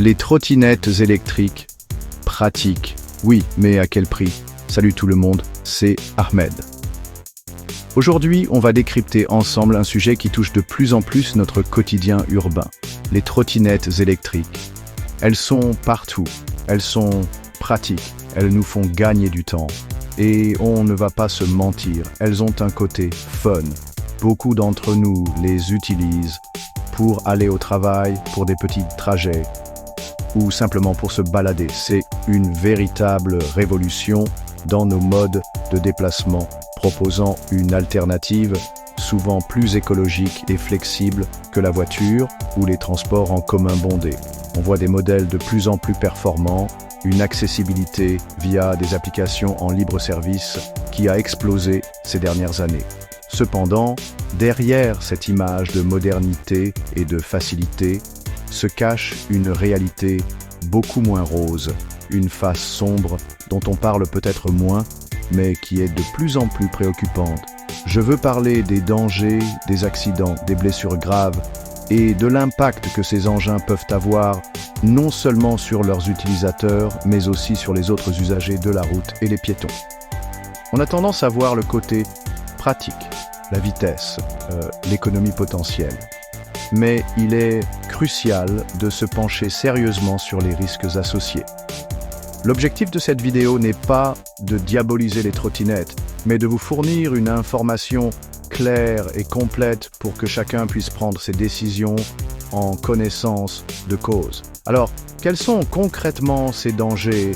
Les trottinettes électriques, pratiques, oui, mais à quel prix? Salut tout le monde, c'est Ahmed. Aujourd'hui, on va décrypter ensemble un sujet qui touche de plus en plus notre quotidien urbain, les trottinettes électriques. Elles sont partout, elles sont pratiques, elles nous font gagner du temps. Et on ne va pas se mentir, elles ont un côté fun. Beaucoup d'entre nous les utilisent pour aller au travail, pour des petits trajets, ou simplement pour se balader. C'est une véritable révolution dans nos modes de déplacement, proposant une alternative souvent plus écologique et flexible que la voiture ou les transports en commun bondés. On voit des modèles de plus en plus performants, une accessibilité via des applications en libre service qui a explosé ces dernières années. Cependant, derrière cette image de modernité et de facilité, se cache une réalité beaucoup moins rose, une face sombre dont on parle peut-être moins, mais qui est de plus en plus préoccupante. Je veux parler des dangers, des accidents, des blessures graves et de l'impact que ces engins peuvent avoir non seulement sur leurs utilisateurs, mais aussi sur les autres usagers de la route et les piétons. On a tendance à voir le côté pratique, la vitesse, l'économie potentielle. Mais il est crucial de se pencher sérieusement sur les risques associés. L'objectif de cette vidéo n'est pas de diaboliser les trottinettes, mais de vous fournir une information claire et complète pour que chacun puisse prendre ses décisions en connaissance de cause. Alors, quels sont concrètement ces dangers?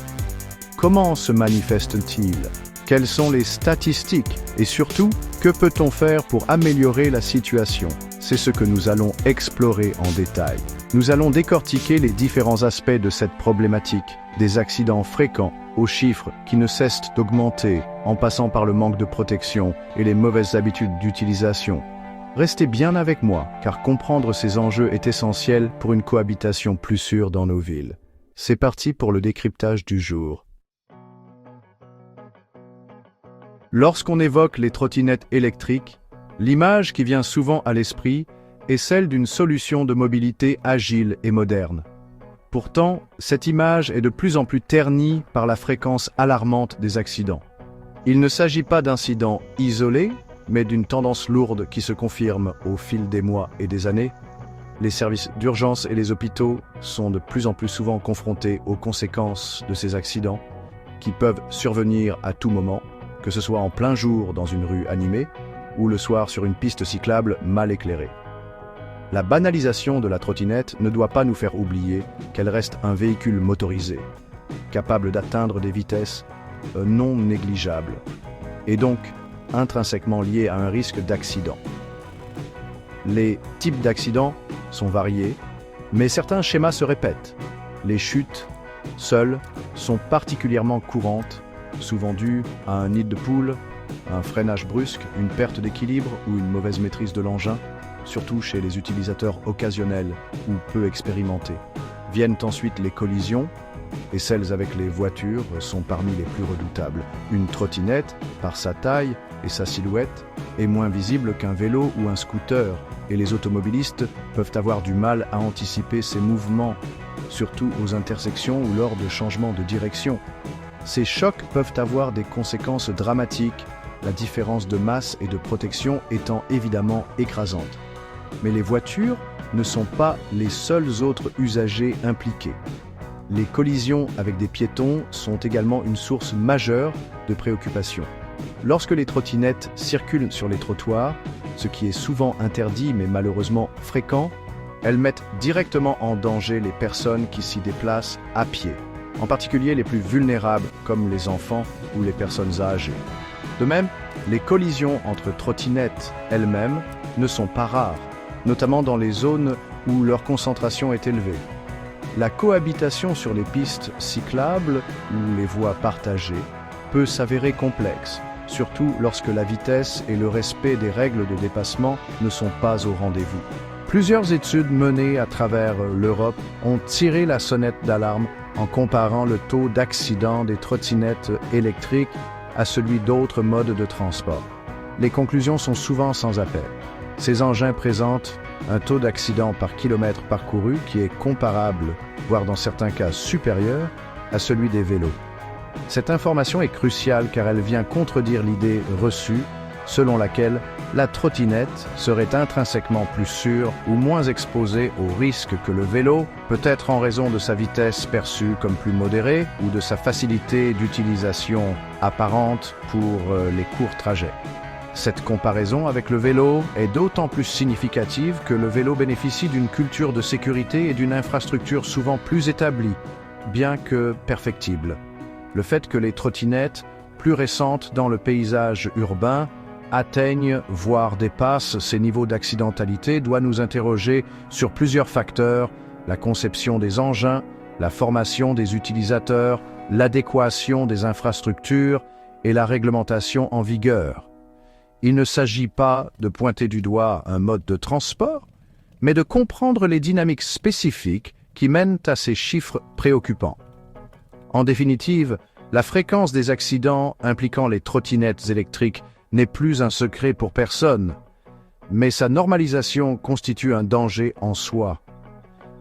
Comment se manifestent-ils? Quelles sont les statistiques? Et surtout, que peut-on faire pour améliorer la situation? C'est ce que nous allons explorer en détail. Nous allons décortiquer les différents aspects de cette problématique, des accidents fréquents aux chiffres qui ne cessent d'augmenter, en passant par le manque de protection et les mauvaises habitudes d'utilisation. Restez bien avec moi, car comprendre ces enjeux est essentiel pour une cohabitation plus sûre dans nos villes. C'est parti pour le décryptage du jour. Lorsqu'on évoque les trottinettes électriques, l'image qui vient souvent à l'esprit est celle d'une solution de mobilité agile et moderne. Pourtant, cette image est de plus en plus ternie par la fréquence alarmante des accidents. Il ne s'agit pas d'incidents isolés, mais d'une tendance lourde qui se confirme au fil des mois et des années. Les services d'urgence et les hôpitaux sont de plus en plus souvent confrontés aux conséquences de ces accidents, qui peuvent survenir à tout moment, que ce soit en plein jour dans une rue animée, ou le soir sur une piste cyclable mal éclairée. La banalisation de la trottinette ne doit pas nous faire oublier qu'elle reste un véhicule motorisé, capable d'atteindre des vitesses non négligeables, et donc intrinsèquement lié à un risque d'accident. Les types d'accidents sont variés, mais certains schémas se répètent. Les chutes, seules, sont particulièrement courantes, souvent dues à un nid de poule, un freinage brusque, une perte d'équilibre ou une mauvaise maîtrise de l'engin, surtout chez les utilisateurs occasionnels ou peu expérimentés. Viennent ensuite les collisions, et celles avec les voitures sont parmi les plus redoutables. Une trottinette, par sa taille et sa silhouette, est moins visible qu'un vélo ou un scooter, et les automobilistes peuvent avoir du mal à anticiper ces mouvements, surtout aux intersections ou lors de changements de direction. Ces chocs peuvent avoir des conséquences dramatiques, la différence de masse et de protection étant évidemment écrasante. Mais les voitures ne sont pas les seuls autres usagers impliqués. Les collisions avec des piétons sont également une source majeure de préoccupation. Lorsque les trottinettes circulent sur les trottoirs, ce qui est souvent interdit mais malheureusement fréquent, elles mettent directement en danger les personnes qui s'y déplacent à pied, en particulier les plus vulnérables comme les enfants ou les personnes âgées. De même, les collisions entre trottinettes elles-mêmes ne sont pas rares, notamment dans les zones où leur concentration est élevée. La cohabitation sur les pistes cyclables ou les voies partagées peut s'avérer complexe, surtout lorsque la vitesse et le respect des règles de dépassement ne sont pas au rendez-vous. Plusieurs études menées à travers l'Europe ont tiré la sonnette d'alarme en comparant le taux d'accident des trottinettes électriques à celui d'autres modes de transport. Les conclusions sont souvent sans appel. Ces engins présentent un taux d'accident par kilomètre parcouru qui est comparable, voire dans certains cas supérieur, à celui des vélos. Cette information est cruciale car elle vient contredire l'idée reçue selon laquelle la trottinette serait intrinsèquement plus sûre ou moins exposée aux risques que le vélo, peut-être en raison de sa vitesse perçue comme plus modérée ou de sa facilité d'utilisation apparente pour les courts trajets. Cette comparaison avec le vélo est d'autant plus significative que le vélo bénéficie d'une culture de sécurité et d'une infrastructure souvent plus établie, bien que perfectible. Le fait que les trottinettes, plus récentes dans le paysage urbain, atteignent, voire dépassent ces niveaux d'accidentalité doit nous interroger sur plusieurs facteurs: la conception des engins, la formation des utilisateurs, l'adéquation des infrastructures et la réglementation en vigueur. Il ne s'agit pas de pointer du doigt un mode de transport, mais de comprendre les dynamiques spécifiques qui mènent à ces chiffres préoccupants. En définitive, la fréquence des accidents impliquant les trottinettes électriques n'est plus un secret pour personne, mais sa normalisation constitue un danger en soi.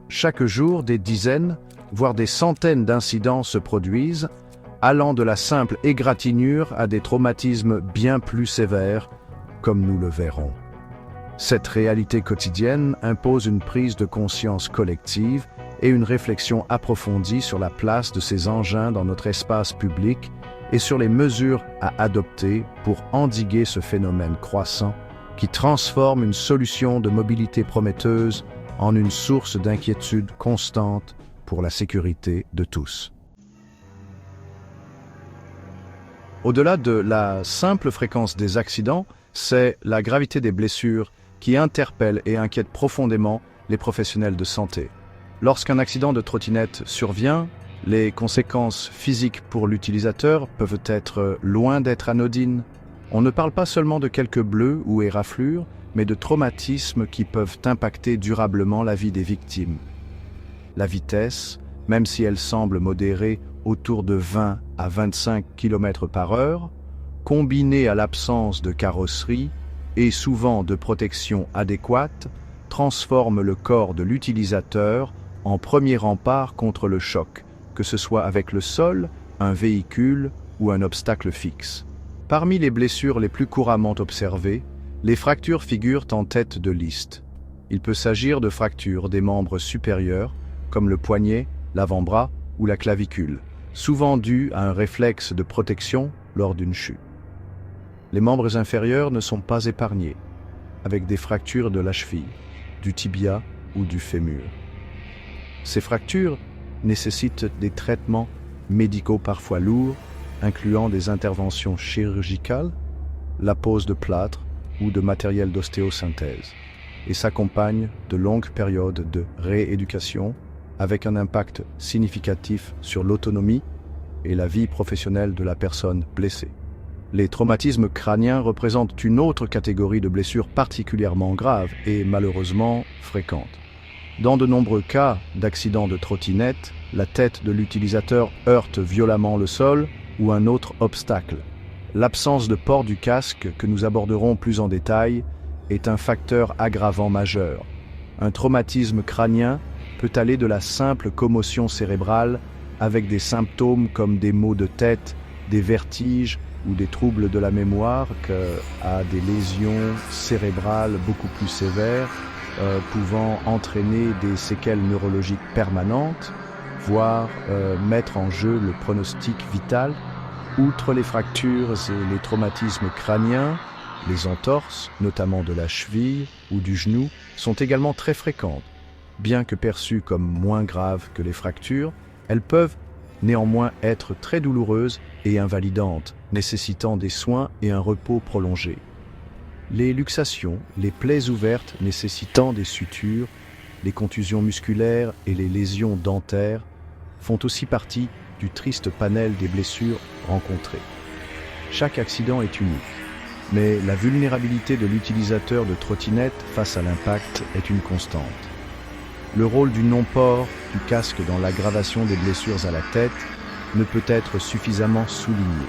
Chaque jour, des dizaines, voire des centaines d'incidents se produisent, allant de la simple égratignure à des traumatismes bien plus sévères, comme nous le verrons. Cette réalité quotidienne impose une prise de conscience collective et une réflexion approfondie sur la place de ces engins dans notre espace public et sur les mesures à adopter pour endiguer ce phénomène croissant qui transforme une solution de mobilité prometteuse en une source d'inquiétude constante pour la sécurité de tous. Au-delà de la simple fréquence des accidents, c'est la gravité des blessures qui interpelle et inquiète profondément les professionnels de santé. Lorsqu'un accident de trottinette survient, les conséquences physiques pour l'utilisateur peuvent être loin d'être anodines. On ne parle pas seulement de quelques bleus ou éraflures, mais de traumatismes qui peuvent impacter durablement la vie des victimes. La vitesse, même si elle semble modérée autour de 20 à 25 km/h, combinée à l'absence de carrosserie et souvent de protection adéquate, transforme le corps de l'utilisateur en premier rempart contre le choc, que ce soit avec le sol, un véhicule ou un obstacle fixe. Parmi les blessures les plus couramment observées, les fractures figurent en tête de liste. Il peut s'agir de fractures des membres supérieurs, comme le poignet, l'avant-bras ou la clavicule, souvent dues à un réflexe de protection lors d'une chute. Les membres inférieurs ne sont pas épargnés, avec des fractures de la cheville, du tibia ou du fémur. Ces fractures nécessitent des traitements médicaux parfois lourds, incluant des interventions chirurgicales, la pose de plâtre ou de matériel d'ostéosynthèse, et s'accompagnent de longues périodes de rééducation avec un impact significatif sur l'autonomie et la vie professionnelle de la personne blessée. Les traumatismes crâniens représentent une autre catégorie de blessures particulièrement graves et malheureusement fréquentes. Dans de nombreux cas d'accidents de trottinette, la tête de l'utilisateur heurte violemment le sol ou un autre obstacle. L'absence de port du casque, que nous aborderons plus en détail, est un facteur aggravant majeur. Un traumatisme crânien peut aller de la simple commotion cérébrale avec des symptômes comme des maux de tête, des vertiges ou des troubles de la mémoire à des lésions cérébrales beaucoup plus sévères, pouvant entraîner des séquelles neurologiques permanentes, voire mettre en jeu le pronostic vital. Outre les fractures et les traumatismes crâniens, les entorses, notamment de la cheville ou du genou, sont également très fréquentes. Bien que perçues comme moins graves que les fractures, elles peuvent néanmoins être très douloureuses et invalidantes, nécessitant des soins et un repos prolongé. Les luxations, les plaies ouvertes nécessitant des sutures, les contusions musculaires et les lésions dentaires font aussi partie du triste panel des blessures rencontrées. Chaque accident est unique, mais la vulnérabilité de l'utilisateur de trottinette face à l'impact est une constante. Le rôle du non-port du casque dans l'aggravation des blessures à la tête ne peut être suffisamment souligné.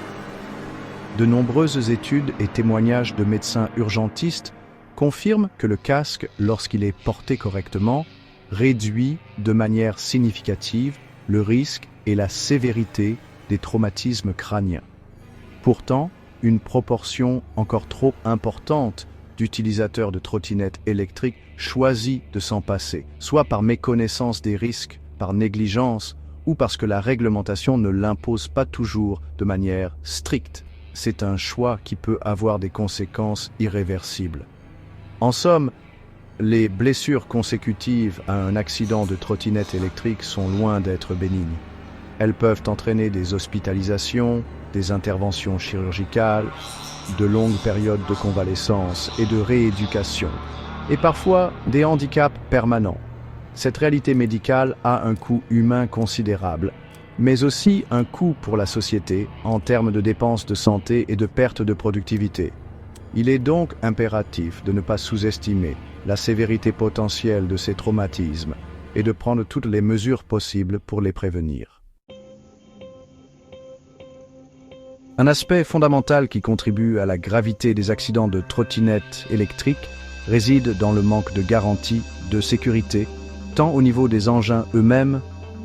De nombreuses études et témoignages de médecins urgentistes confirment que le casque, lorsqu'il est porté correctement, réduit de manière significative le risque et la sévérité des traumatismes crâniens. Pourtant, une proportion encore trop importante d'utilisateurs de trottinettes électriques choisit de s'en passer, soit par méconnaissance des risques, par négligence, ou parce que la réglementation ne l'impose pas toujours de manière stricte. C'est un choix qui peut avoir des conséquences irréversibles. En somme, les blessures consécutives à un accident de trottinette électrique sont loin d'être bénignes. Elles peuvent entraîner des hospitalisations, des interventions chirurgicales, de longues périodes de convalescence et de rééducation, et parfois des handicaps permanents. Cette réalité médicale a un coût humain considérable, mais aussi un coût pour la société en termes de dépenses de santé et de perte de productivité. Il est donc impératif de ne pas sous-estimer la sévérité potentielle de ces traumatismes et de prendre toutes les mesures possibles pour les prévenir. Un aspect fondamental qui contribue à la gravité des accidents de trottinettes électriques réside dans le manque de garantie de sécurité, tant au niveau des engins eux-mêmes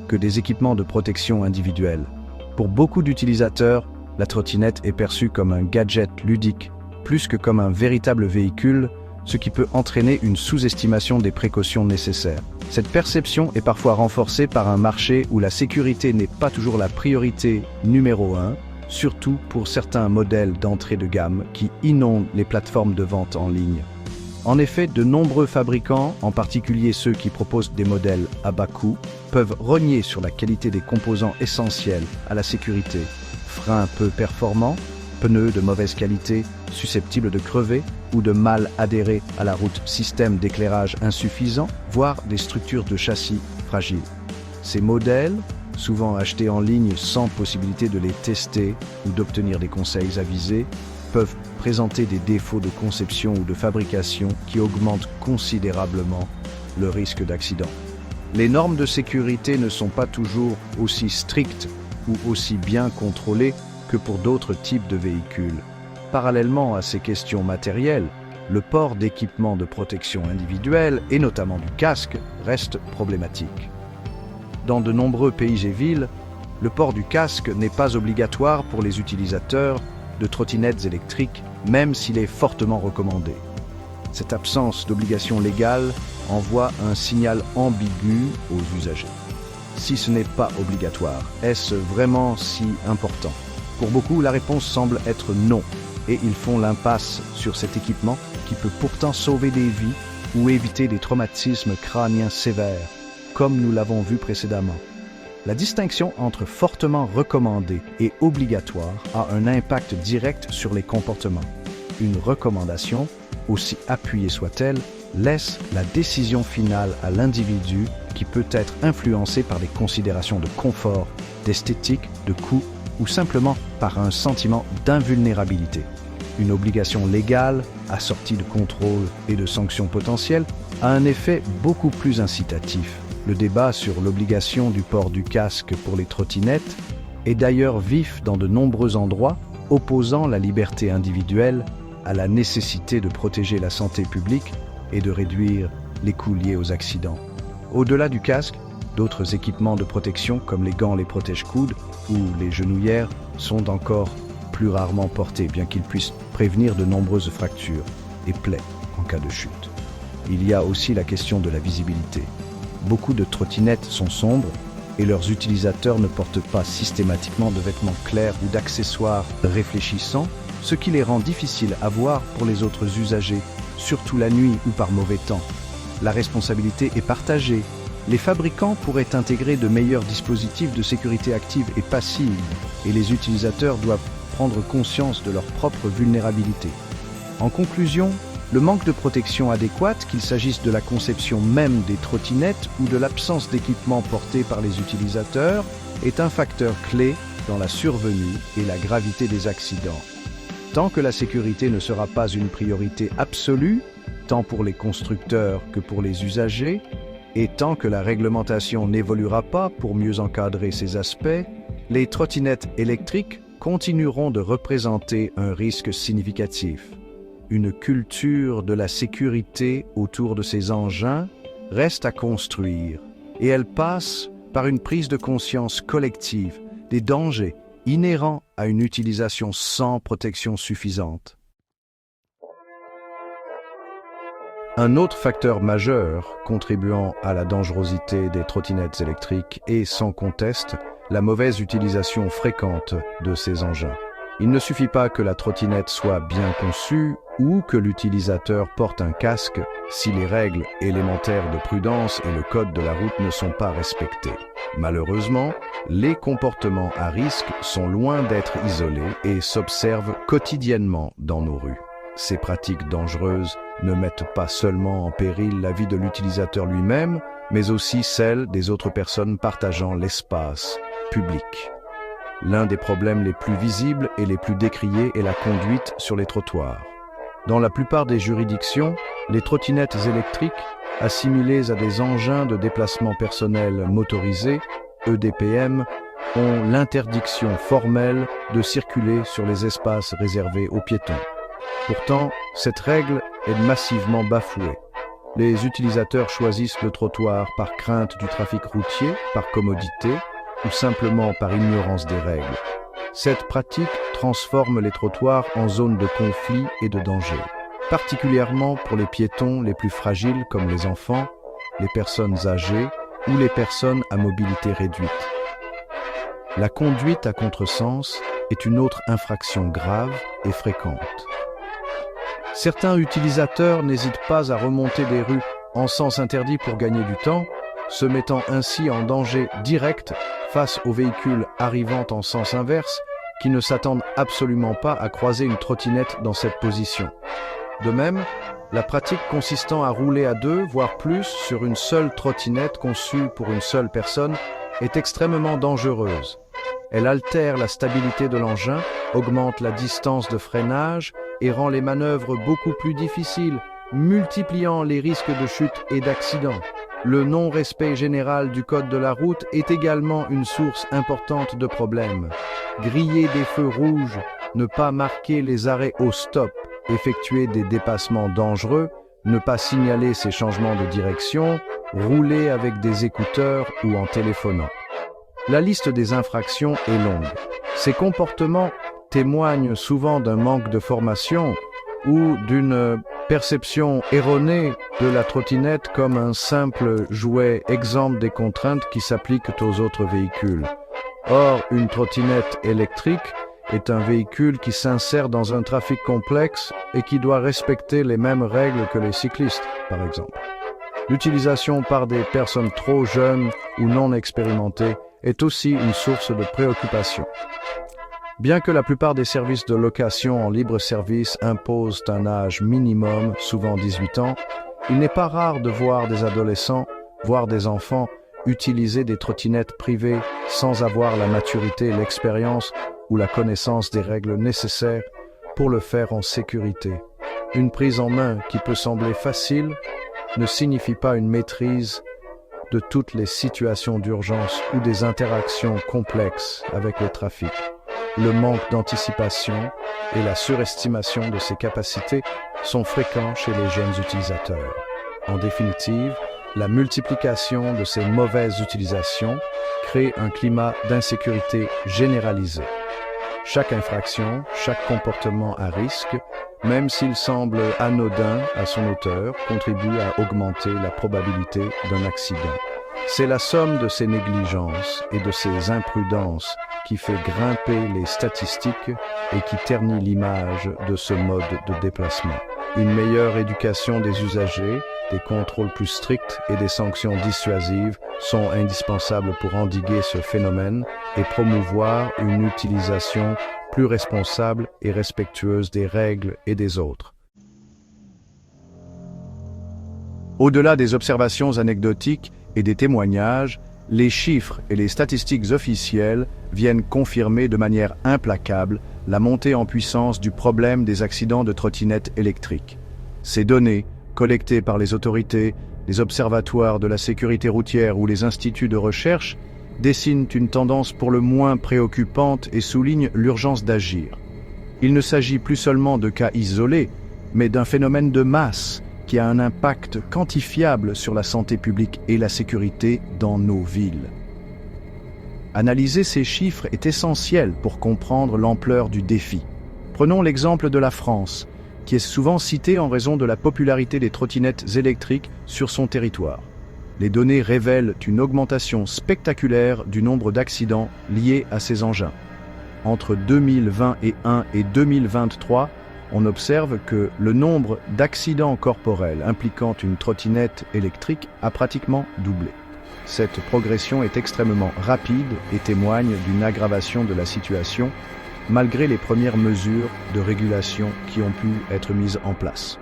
que des équipements de protection individuelle. Pour beaucoup d'utilisateurs, la trottinette est perçue comme un gadget ludique, plus que comme un véritable véhicule, ce qui peut entraîner une sous-estimation des précautions nécessaires. Cette perception est parfois renforcée par un marché où la sécurité n'est pas toujours la priorité numéro 1, surtout pour certains modèles d'entrée de gamme qui inondent les plateformes de vente en ligne. En effet, de nombreux fabricants, en particulier ceux qui proposent des modèles à bas coût, peuvent rogner sur la qualité des composants essentiels à la sécurité. Freins peu performants, pneus de mauvaise qualité, susceptibles de crever ou de mal adhérer à la route, système d'éclairage insuffisant, voire des structures de châssis fragiles. Ces modèles, souvent achetés en ligne sans possibilité de les tester ou d'obtenir des conseils avisés, peuvent présenter des défauts de conception ou de fabrication qui augmentent considérablement le risque d'accident. Les normes de sécurité ne sont pas toujours aussi strictes ou aussi bien contrôlées que pour d'autres types de véhicules. Parallèlement à ces questions matérielles, le port d'équipements de protection individuelle, et notamment du casque, reste problématique. Dans de nombreux pays et villes, le port du casque n'est pas obligatoire pour les utilisateurs de trottinettes électriques, même s'il est fortement recommandé. Cette absence d'obligation légale envoie un signal ambigu aux usagers. Si ce n'est pas obligatoire, est-ce vraiment si important? Pour beaucoup, la réponse semble être non, et ils font l'impasse sur cet équipement qui peut pourtant sauver des vies ou éviter des traumatismes crâniens sévères, comme nous l'avons vu précédemment. La distinction entre fortement recommandé et obligatoire a un impact direct sur les comportements. Une recommandation, aussi appuyée soit-elle, laisse la décision finale à l'individu qui peut être influencé par des considérations de confort, d'esthétique, de coût ou simplement par un sentiment d'invulnérabilité. Une obligation légale, assortie de contrôles et de sanctions potentielles, a un effet beaucoup plus incitatif. Le débat sur l'obligation du port du casque pour les trottinettes est d'ailleurs vif dans de nombreux endroits, opposant la liberté individuelle à la nécessité de protéger la santé publique et de réduire les coûts liés aux accidents. Au-delà du casque, d'autres équipements de protection comme les gants, les protège-coudes ou les genouillères sont encore plus rarement portés, bien qu'ils puissent prévenir de nombreuses fractures et plaies en cas de chute. Il y a aussi la question de la visibilité. Beaucoup de trottinettes sont sombres et leurs utilisateurs ne portent pas systématiquement de vêtements clairs ou d'accessoires réfléchissants, ce qui les rend difficiles à voir pour les autres usagers, surtout la nuit ou par mauvais temps. La responsabilité est partagée. Les fabricants pourraient intégrer de meilleurs dispositifs de sécurité active et passive, et les utilisateurs doivent prendre conscience de leur propre vulnérabilité. En conclusion, le manque de protection adéquate, qu'il s'agisse de la conception même des trottinettes ou de l'absence d'équipement porté par les utilisateurs, est un facteur clé dans la survenue et la gravité des accidents. Tant que la sécurité ne sera pas une priorité absolue, tant pour les constructeurs que pour les usagers, et tant que la réglementation n'évoluera pas pour mieux encadrer ces aspects, les trottinettes électriques continueront de représenter un risque significatif. une culture de la sécurité autour de ces engins reste à construire, et elle passe par une prise de conscience collective des dangers inhérents à une utilisation sans protection suffisante. Un autre facteur majeur contribuant à la dangerosité des trottinettes électriques est, sans conteste, la mauvaise utilisation fréquente de ces engins. Il ne suffit pas que la trottinette soit bien conçue ou que l'utilisateur porte un casque si les règles élémentaires de prudence et le code de la route ne sont pas respectés. Malheureusement, les comportements à risque sont loin d'être isolés et s'observent quotidiennement dans nos rues. Ces pratiques dangereuses ne mettent pas seulement en péril la vie de l'utilisateur lui-même, mais aussi celle des autres personnes partageant l'espace public. L'un des problèmes les plus visibles et les plus décriés est la conduite sur les trottoirs. Dans la plupart des juridictions, les trottinettes électriques, assimilées à des engins de déplacement personnel motorisés, EDPM, ont l'interdiction formelle de circuler sur les espaces réservés aux piétons. Pourtant, cette règle est massivement bafouée. Les utilisateurs choisissent le trottoir par crainte du trafic routier, par commodité, ou simplement par ignorance des règles. Cette pratique transforme les trottoirs en zones de conflit et de danger, particulièrement pour les piétons les plus fragiles comme les enfants, les personnes âgées ou les personnes à mobilité réduite. La conduite à contresens est une autre infraction grave et fréquente. Certains utilisateurs n'hésitent pas à remonter des rues en sens interdit pour gagner du temps, se mettant ainsi en danger direct face aux véhicules arrivant en sens inverse qui ne s'attendent absolument pas à croiser une trottinette dans cette position. De même, la pratique consistant à rouler à deux, voire plus, sur une seule trottinette conçue pour une seule personne est extrêmement dangereuse. Elle altère la stabilité de l'engin, augmente la distance de freinage et rend les manœuvres beaucoup plus difficiles, multipliant les risques de chute et d'accident. Le non-respect général du code de la route est également une source importante de problèmes. Griller des feux rouges, ne pas marquer les arrêts au stop, effectuer des dépassements dangereux, ne pas signaler ces changements de direction, rouler avec des écouteurs ou en téléphonant. La liste des infractions est longue. Ces comportements témoignent souvent d'un manque de formation ou d'une perception erronée de la trottinette comme un simple jouet exempt des contraintes qui s'appliquent aux autres véhicules. Or, une trottinette électrique est un véhicule qui s'insère dans un trafic complexe et qui doit respecter les mêmes règles que les cyclistes, par exemple. L'utilisation par des personnes trop jeunes ou non expérimentées est aussi une source de préoccupation. Bien que la plupart des services de location en libre-service imposent un âge minimum, souvent 18 ans, il n'est pas rare de voir des adolescents, voire des enfants, utiliser des trottinettes privées sans avoir la maturité, l'expérience ou la connaissance des règles nécessaires pour le faire en sécurité. Une prise en main qui peut sembler facile ne signifie pas une maîtrise de toutes les situations d'urgence ou des interactions complexes avec le trafic. Le manque d'anticipation et la surestimation de ses capacités sont fréquents chez les jeunes utilisateurs. En définitive, la multiplication de ces mauvaises utilisations crée un climat d'insécurité généralisé. Chaque infraction, chaque comportement à risque, même s'il semble anodin à son auteur, contribue à augmenter la probabilité d'un accident. C'est la somme de ces négligences et de ces imprudences qui fait grimper les statistiques et qui ternit l'image de ce mode de déplacement. Une meilleure éducation des usagers, des contrôles plus stricts et des sanctions dissuasives sont indispensables pour endiguer ce phénomène et promouvoir une utilisation plus responsable et respectueuse des règles et des autres. Au-delà des observations anecdotiques et des témoignages, les chiffres et les statistiques officielles viennent confirmer de manière implacable la montée en puissance du problème des accidents de trottinettes électriques. Ces données, collectées par les autorités, les observatoires de la sécurité routière ou les instituts de recherche, dessinent une tendance pour le moins préoccupante et soulignent l'urgence d'agir. Il ne s'agit plus seulement de cas isolés, mais d'un phénomène de masse qui a un impact quantifiable sur la santé publique et la sécurité dans nos villes. Analyser ces chiffres est essentiel pour comprendre l'ampleur du défi. Prenons l'exemple de la France, qui est souvent citée en raison de la popularité des trottinettes électriques sur son territoire. Les données révèlent une augmentation spectaculaire du nombre d'accidents liés à ces engins. Entre 2021 et 2023, on observe que le nombre d'accidents corporels impliquant une trottinette électrique a pratiquement doublé. Cette progression est extrêmement rapide et témoigne d'une aggravation de la situation, malgré les premières mesures de régulation qui ont pu être mises en place.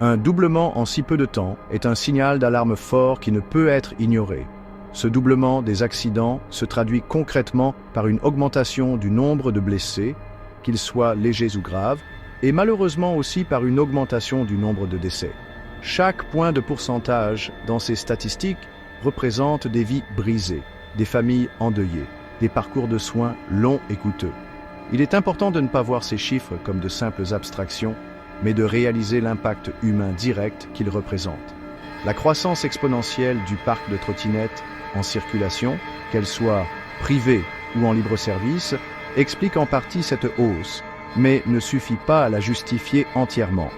Un doublement en si peu de temps est un signal d'alarme fort qui ne peut être ignoré. Ce doublement des accidents se traduit concrètement par une augmentation du nombre de blessés, qu'ils soient légers ou graves, et malheureusement aussi par une augmentation du nombre de décès. Chaque point de pourcentage dans ces statistiques représente des vies brisées, des familles endeuillées, des parcours de soins longs et coûteux. Il est important de ne pas voir ces chiffres comme de simples abstractions, mais de réaliser l'impact humain direct qu'ils représentent. La croissance exponentielle du parc de trottinettes en circulation, qu'elle soit privée ou en libre service, explique en partie cette hausse, mais ne suffit pas à la justifier entièrement.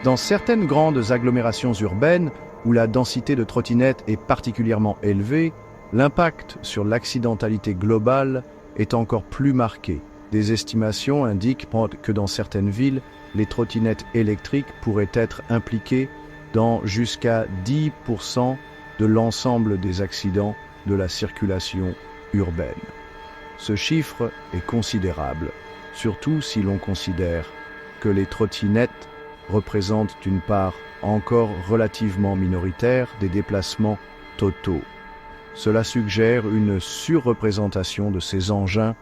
Dans certaines grandes agglomérations urbaines, où la densité de trottinettes est particulièrement élevée, l'impact sur l'accidentalité globale est encore plus marqué. Des estimations indiquent que dans certaines villes, les trottinettes électriques pourraient être impliquées dans jusqu'à 10% de l'ensemble des accidents de la circulation urbaine. Ce chiffre est considérable, surtout si l'on considère que les trottinettes représentent une part encore relativement minoritaire des déplacements totaux. Cela suggère une surreprésentation de ces engins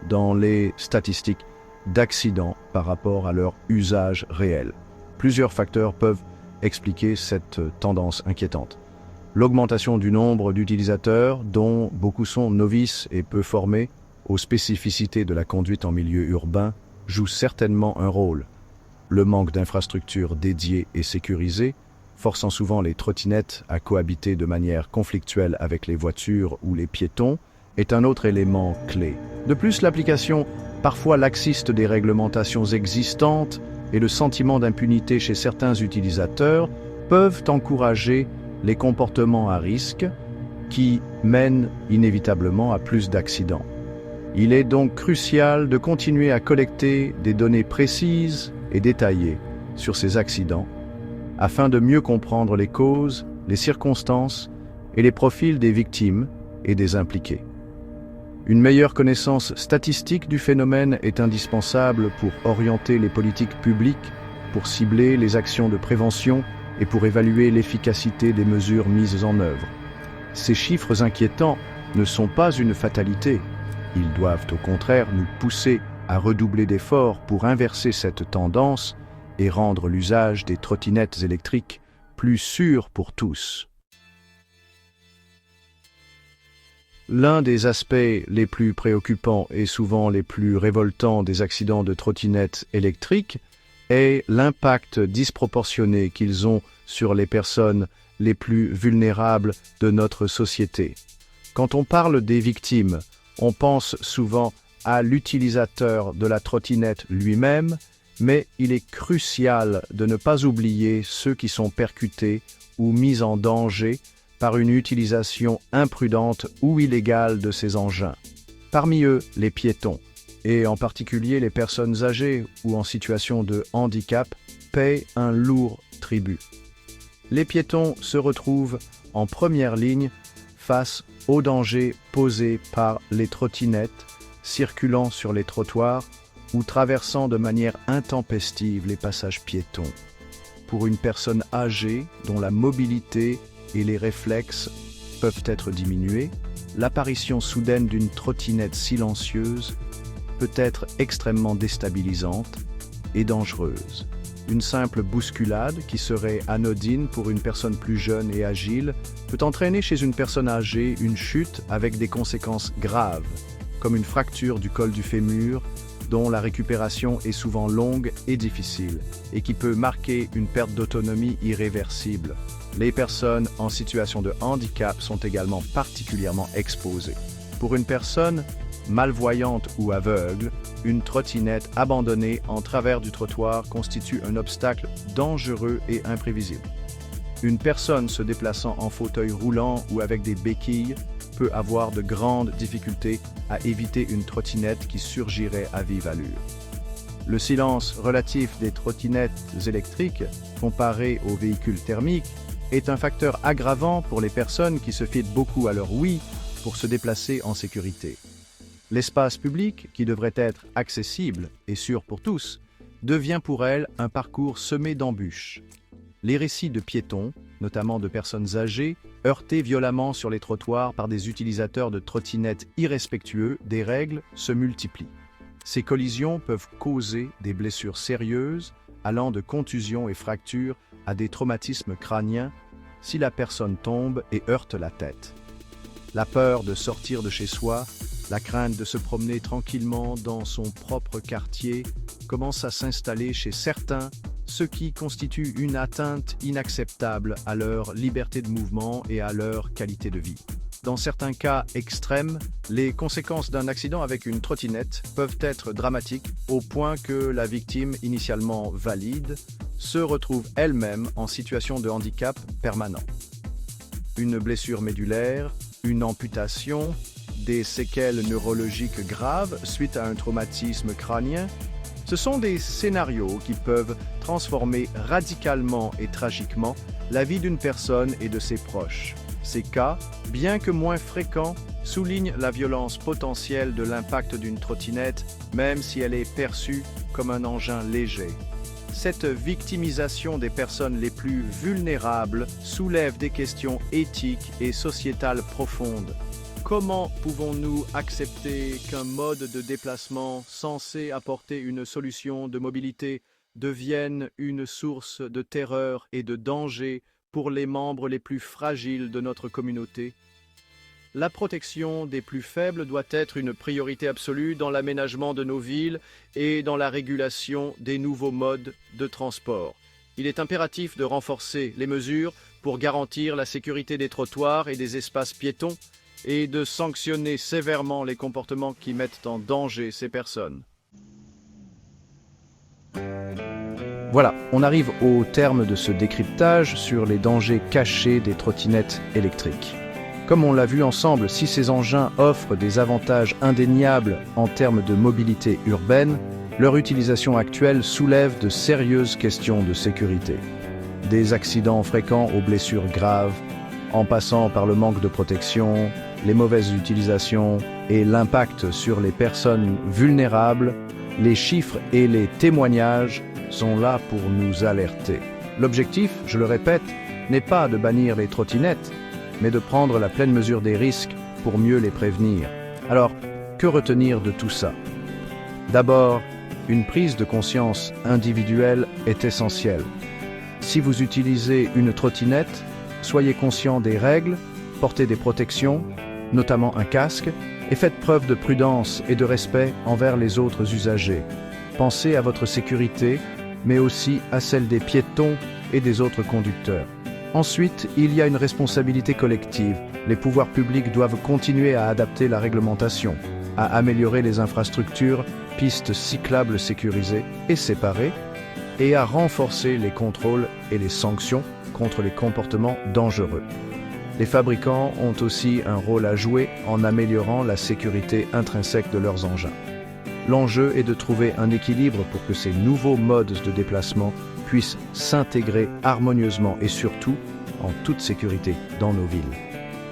dans les statistiques d'accidents par rapport à leur usage réel. Plusieurs facteurs peuvent expliquer cette tendance inquiétante. L'augmentation du nombre d'utilisateurs, dont beaucoup sont novices et peu formés aux spécificités de la conduite en milieu urbain, joue certainement un rôle. Le manque d'infrastructures dédiées et sécurisées, forçant souvent les trottinettes à cohabiter de manière conflictuelle avec les voitures ou les piétons, est un autre élément clé. De plus, l'application parfois laxiste des réglementations existantes et le sentiment d'impunité chez certains utilisateurs peuvent encourager les comportements à risque qui mènent inévitablement à plus d'accidents. Il est donc crucial de continuer à collecter des données précises et détaillées sur ces accidents afin de mieux comprendre les causes, les circonstances et les profils des victimes et des impliqués. Une meilleure connaissance statistique du phénomène est indispensable pour orienter les politiques publiques, pour cibler les actions de prévention et pour évaluer l'efficacité des mesures mises en œuvre. Ces chiffres inquiétants ne sont pas une fatalité. Ils doivent au contraire nous pousser à redoubler d'efforts pour inverser cette tendance et rendre l'usage des trottinettes électriques plus sûr pour tous. L'un des aspects les plus préoccupants et souvent les plus révoltants des accidents de trottinettes électriques est l'impact disproportionné qu'ils ont sur les personnes les plus vulnérables de notre société. Quand on parle des victimes, on pense souvent à l'utilisateur de la trottinette lui-même, mais il est crucial de ne pas oublier ceux qui sont percutés ou mis en danger par une utilisation imprudente ou illégale de ces engins. Parmi eux, les piétons, et en particulier les personnes âgées ou en situation de handicap, paient un lourd tribut. Les piétons se retrouvent en première ligne face aux dangers posés par les trottinettes circulant sur les trottoirs ou traversant de manière intempestive les passages piétons. Pour une personne âgée dont la mobilité et les réflexes peuvent être diminués, l'apparition soudaine d'une trottinette silencieuse peut être extrêmement déstabilisante et dangereuse. Une simple bousculade qui serait anodine pour une personne plus jeune et agile peut entraîner chez une personne âgée une chute avec des conséquences graves, comme une fracture du col du fémur, dont la récupération est souvent longue et difficile, et qui peut marquer une perte d'autonomie irréversible. Les personnes en situation de handicap sont également particulièrement exposées. Pour une personne malvoyante ou aveugle, une trottinette abandonnée en travers du trottoir constitue un obstacle dangereux et imprévisible. Une personne se déplaçant en fauteuil roulant ou avec des béquilles peut avoir de grandes difficultés à éviter une trottinette qui surgirait à vive allure. Le silence relatif des trottinettes électriques, comparé aux véhicules thermiques, est un facteur aggravant pour les personnes qui se fient beaucoup à leur oui pour se déplacer en sécurité. L'espace public, qui devrait être accessible et sûr pour tous, devient pour elles un parcours semé d'embûches. Les récits de piétons, notamment de personnes âgées, heurtées violemment sur les trottoirs par des utilisateurs de trottinettes irrespectueux des règles, se multiplient. Ces collisions peuvent causer des blessures sérieuses, allant de contusions et fractures à des traumatismes crâniens si la personne tombe et heurte la tête. La peur de sortir de chez soi, la crainte de se promener tranquillement dans son propre quartier commence à s'installer chez certains, ce qui constitue une atteinte inacceptable à leur liberté de mouvement et à leur qualité de vie. Dans certains cas extrêmes, les conséquences d'un accident avec une trottinette peuvent être dramatiques au point que la victime, initialement valide, se retrouve elle-même en situation de handicap permanent. Une blessure médulaire, une amputation, des séquelles neurologiques graves suite à un traumatisme crânien, ce sont des scénarios qui peuvent transformer radicalement et tragiquement la vie d'une personne et de ses proches. Ces cas, bien que moins fréquents, soulignent la violence potentielle de l'impact d'une trottinette, même si elle est perçue comme un engin léger. Cette victimisation des personnes les plus vulnérables soulève des questions éthiques et sociétales profondes. Comment pouvons-nous accepter qu'un mode de déplacement censé apporter une solution de mobilité devienne une source de terreur et de danger pour les membres les plus fragiles de notre communauté? La protection des plus faibles doit être une priorité absolue dans l'aménagement de nos villes et dans la régulation des nouveaux modes de transport. Il est impératif de renforcer les mesures pour garantir la sécurité des trottoirs et des espaces piétons et de sanctionner sévèrement les comportements qui mettent en danger ces personnes. Voilà, on arrive au terme de ce décryptage sur les dangers cachés des trottinettes électriques. Comme on l'a vu ensemble, si ces engins offrent des avantages indéniables en termes de mobilité urbaine, leur utilisation actuelle soulève de sérieuses questions de sécurité. Des accidents fréquents aux blessures graves, en passant par le manque de protection, les mauvaises utilisations et l'impact sur les personnes vulnérables, les chiffres et les témoignages sont là pour nous alerter. L'objectif, je le répète, n'est pas de bannir les trottinettes, mais de prendre la pleine mesure des risques pour mieux les prévenir. Alors, que retenir de tout ça? D'abord, une prise de conscience individuelle est essentielle. Si vous utilisez une trottinette, soyez conscient des règles, portez des protections, notamment un casque, et faites preuve de prudence et de respect envers les autres usagers. Pensez à votre sécurité, mais aussi à celle des piétons et des autres conducteurs. Ensuite, il y a une responsabilité collective. Les pouvoirs publics doivent continuer à adapter la réglementation, à améliorer les infrastructures, pistes cyclables sécurisées et séparées, et à renforcer les contrôles et les sanctions contre les comportements dangereux. Les fabricants ont aussi un rôle à jouer en améliorant la sécurité intrinsèque de leurs engins. L'enjeu est de trouver un équilibre pour que ces nouveaux modes de déplacement puissent s'intégrer harmonieusement et surtout en toute sécurité dans nos villes.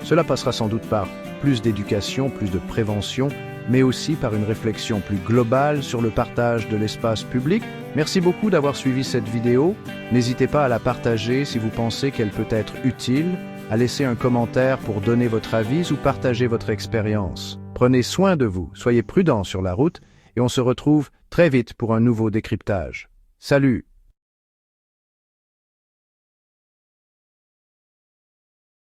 Cela passera sans doute par plus d'éducation, plus de prévention, mais aussi par une réflexion plus globale sur le partage de l'espace public. Merci beaucoup d'avoir suivi cette vidéo. N'hésitez pas à la partager si vous pensez qu'elle peut être utile, à laisser un commentaire pour donner votre avis ou partager votre expérience. Prenez soin de vous, soyez prudents sur la route et on se retrouve très vite pour un nouveau décryptage. Salut!